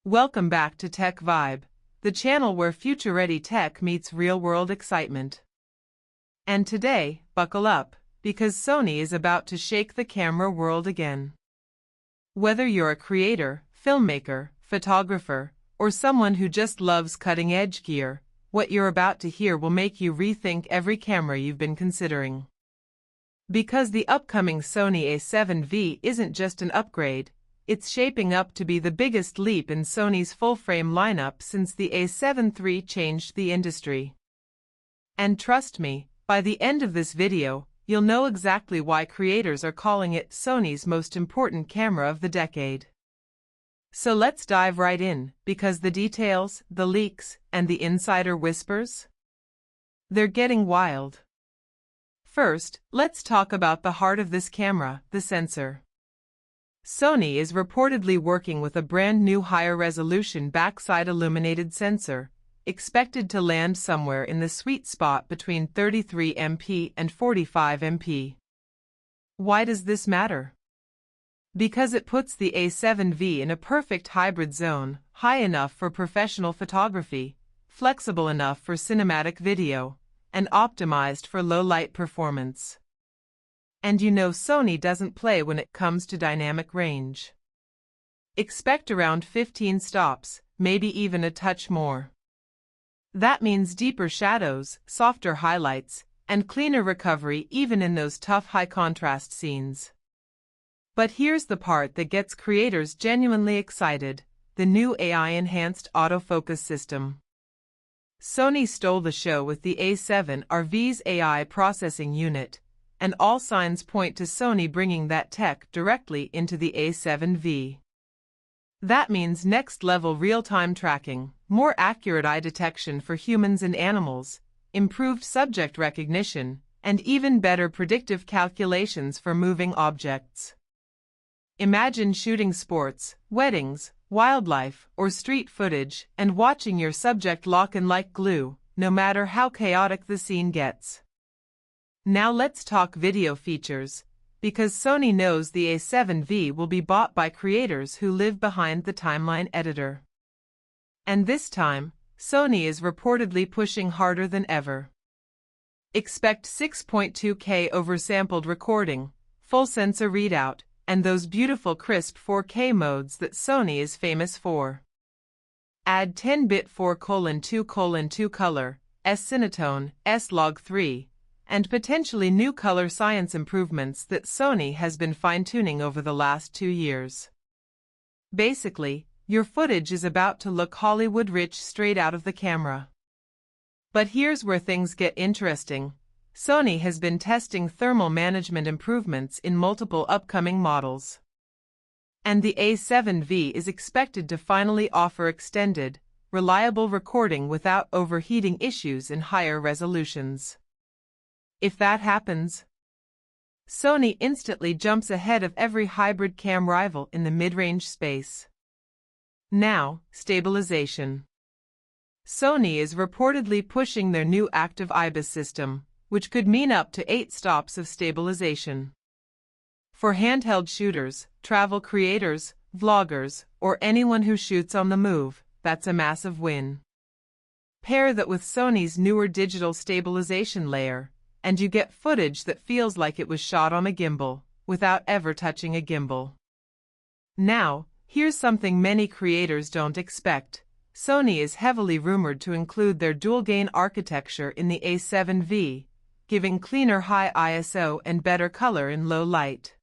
Welcome back to TechVibe, the channel where future-ready tech meets real-world excitement. And today, buckle up, because Sony is about to shake the camera world again. Whether you're a creator, filmmaker, photographer, or someone who just loves cutting-edge gear, what you're about to hear will make you rethink every camera you've been considering. Because the upcoming Sony A7 V isn't just an upgrade, it's shaping up to be the biggest leap in Sony's full-frame lineup since the A7 III changed the industry. And trust me, by the end of this video, you'll know exactly why creators are calling it Sony's most important camera of the decade. So let's dive right in, because the details, the leaks, and the insider whispers? They're getting wild. First, let's talk about the heart of this camera, the sensor. Sony is reportedly working with a brand new higher-resolution backside illuminated sensor, expected to land somewhere in the sweet spot between 33 MP and 45 MP. Why does this matter? Because it puts the A7 V in a perfect hybrid zone, high enough for professional photography, flexible enough for cinematic video, and optimized for low-light performance. And you know Sony doesn't play when it comes to dynamic range. Expect around 15 stops, maybe even a touch more. That means deeper shadows, softer highlights, and cleaner recovery even in those tough high-contrast scenes. But here's the part that gets creators genuinely excited: the new AI-enhanced autofocus system. Sony stole the show with the A7 V's AI processing unit, and all signs point to Sony bringing that tech directly into the A7 V. That means next-level real-time tracking, more accurate eye detection for humans and animals, improved subject recognition, and even better predictive calculations for moving objects. Imagine shooting sports, weddings, wildlife, or street footage and watching your subject lock in like glue, no matter how chaotic the scene gets. Now let's talk video features, because Sony knows the A7 V will be bought by creators who live behind the timeline editor. And this time, Sony is reportedly pushing harder than ever. Expect 6.2K oversampled recording, full sensor readout, and those beautiful crisp 4K modes that Sony is famous for. Add 10-bit 4:2:2 color, S-Cinetone, S-Log3, and potentially new color science improvements that Sony has been fine-tuning over the last 2 years. Basically, your footage is about to look Hollywood-rich straight out of the camera. But here's where things get interesting. Sony has been testing thermal management improvements in multiple upcoming models. And the A7 V is expected to finally offer extended, reliable recording without overheating issues in higher resolutions. If that happens, Sony instantly jumps ahead of every hybrid cam rival in the mid-range space. Now, stabilization. Sony is reportedly pushing their new active IBIS system, which could mean up to 8 stops of stabilization. For handheld shooters, travel creators, vloggers, or anyone who shoots on the move, that's a massive win. Pair that with Sony's newer digital stabilization layer, and you get footage that feels like it was shot on a gimbal, without ever touching a gimbal. Now, here's something many creators don't expect. Sony is heavily rumored to include their dual-gain architecture in the A7 V, giving cleaner high ISO and better color in low light.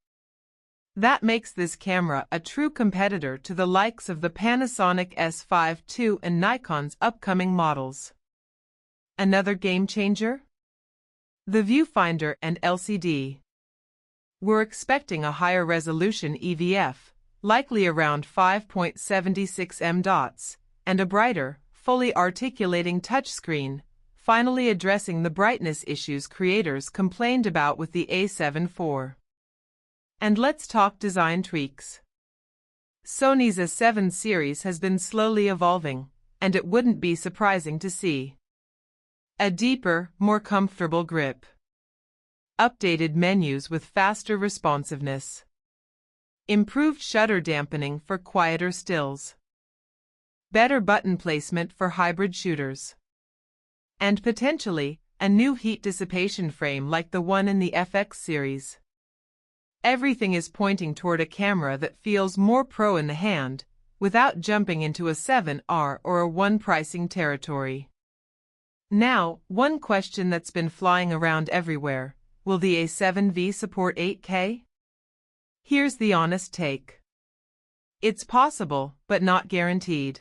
That makes this camera a true competitor to the likes of the Panasonic S5 II and Nikon's upcoming models. Another game changer? The viewfinder and LCD. We're expecting a higher resolution EVF, likely around 5.76 m dots, and a brighter, fully articulating touchscreen, finally addressing the brightness issues creators complained about with the A7 IV. And let's talk design tweaks. Sony's A7 series has been slowly evolving, and it wouldn't be surprising to see a deeper, more comfortable grip, updated menus with faster responsiveness, improved shutter dampening for quieter stills, better button placement for hybrid shooters, and potentially a new heat dissipation frame like the one in the FX series. Everything is pointing toward a camera that feels more pro in the hand, without jumping into a 7R or a 1 pricing territory. Now, one question that's been flying around everywhere: will the A7 V support 8K? Here's the honest take. It's possible, but not guaranteed.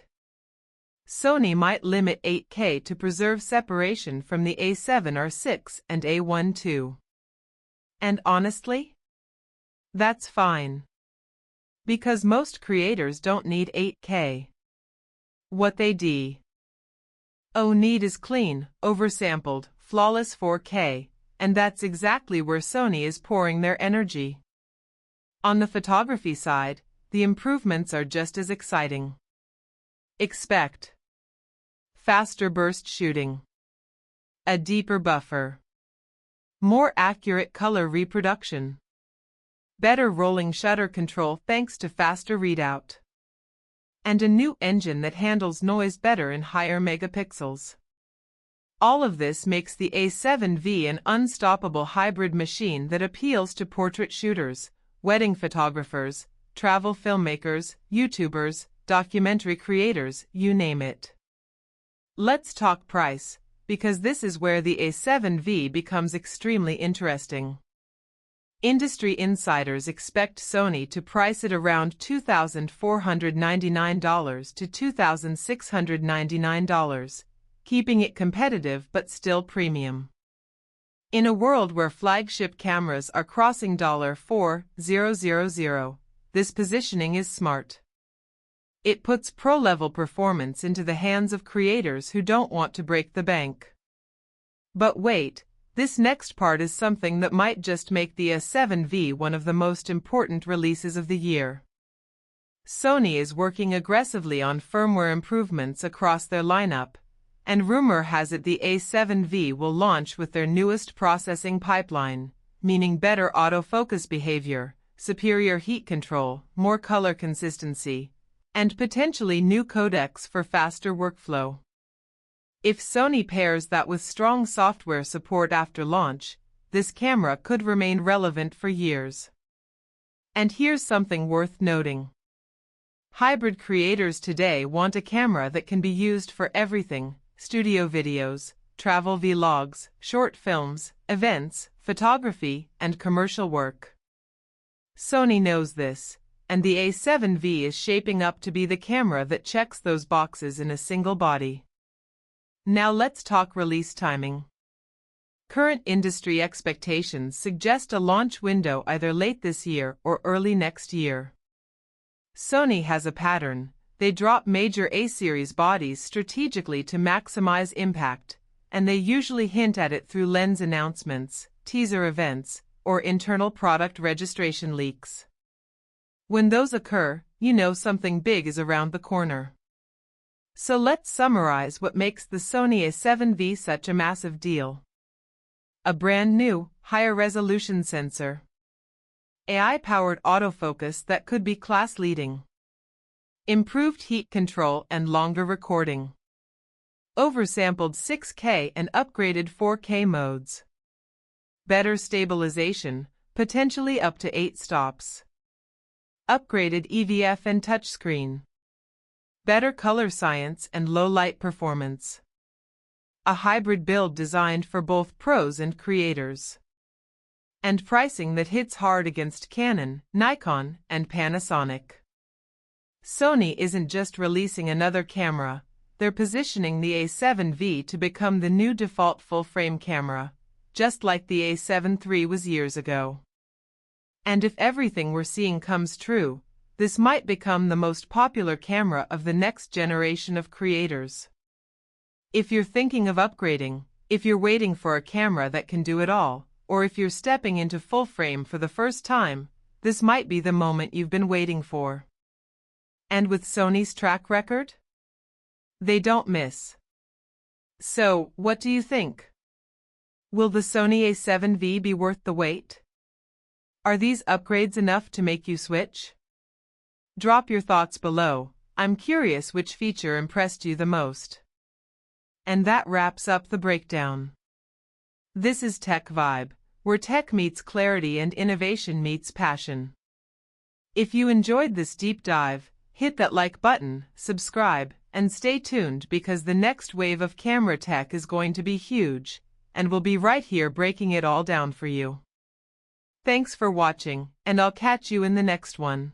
Sony might limit 8K to preserve separation from the A7R6 and A1 II. And honestly, that's fine. Because most creators don't need 8K. What they need is clean, oversampled, flawless 4K, and that's exactly where Sony is pouring their energy. On the photography side, the improvements are just as exciting. Expect faster burst shooting, a deeper buffer, more accurate color reproduction, better rolling shutter control thanks to faster readout, and a new engine that handles noise better in higher megapixels. All of this makes the A7 V an unstoppable hybrid machine that appeals to portrait shooters, wedding photographers, travel filmmakers, YouTubers, documentary creators, you name it. Let's talk price, because this is where the A7 V becomes extremely interesting. Industry insiders expect Sony to price it around $2,499 to $2,699, keeping it competitive but still premium. In a world where flagship cameras are crossing $4,000, this positioning is smart. It puts pro-level performance into the hands of creators who don't want to break the bank. But wait, this next part is something that might just make the A7 V one of the most important releases of the year. Sony is working aggressively on firmware improvements across their lineup, and rumor has it the A7 V will launch with their newest processing pipeline, meaning better autofocus behavior, superior heat control, more color consistency, and potentially new codecs for faster workflow. If Sony pairs that with strong software support after launch, this camera could remain relevant for years. And here's something worth noting. Hybrid creators today want a camera that can be used for everything: studio videos, travel vlogs, short films, events, photography, and commercial work. Sony knows this, and the A7 V is shaping up to be the camera that checks those boxes in a single body. Now let's talk release timing. Current industry expectations suggest a launch window either late this year or early next year. Sony has a pattern: they drop major A-series bodies strategically to maximize impact, and they usually hint at it through lens announcements, teaser events, or internal product registration leaks. When those occur, you know something big is around the corner. So let's summarize what makes the Sony A7 V such a massive deal. A brand new, higher resolution sensor. AI-powered autofocus that could be class-leading. Improved heat control and longer recording. Oversampled 6K and upgraded 4K modes. Better stabilization, potentially up to 8 stops. Upgraded EVF and touchscreen. Better color science and low-light performance. A hybrid build designed for both pros and creators. And pricing that hits hard against Canon, Nikon, and Panasonic. Sony isn't just releasing another camera, they're positioning the A7 V to become the new default full-frame camera, just like the A7 III was years ago. And if everything we're seeing comes true, this might become the most popular camera of the next generation of creators. If you're thinking of upgrading, if you're waiting for a camera that can do it all, or if you're stepping into full frame for the first time, this might be the moment you've been waiting for. And with Sony's track record, they don't miss. So, what do you think? Will the Sony A7 V be worth the wait? Are these upgrades enough to make you switch? Drop your thoughts below, I'm curious which feature impressed you the most. And that wraps up the breakdown. This is TechVibe, where tech meets clarity and innovation meets passion. If you enjoyed this deep dive, hit that like button, subscribe, and stay tuned because the next wave of camera tech is going to be huge, and we'll be right here breaking it all down for you. Thanks for watching, and I'll catch you in the next one.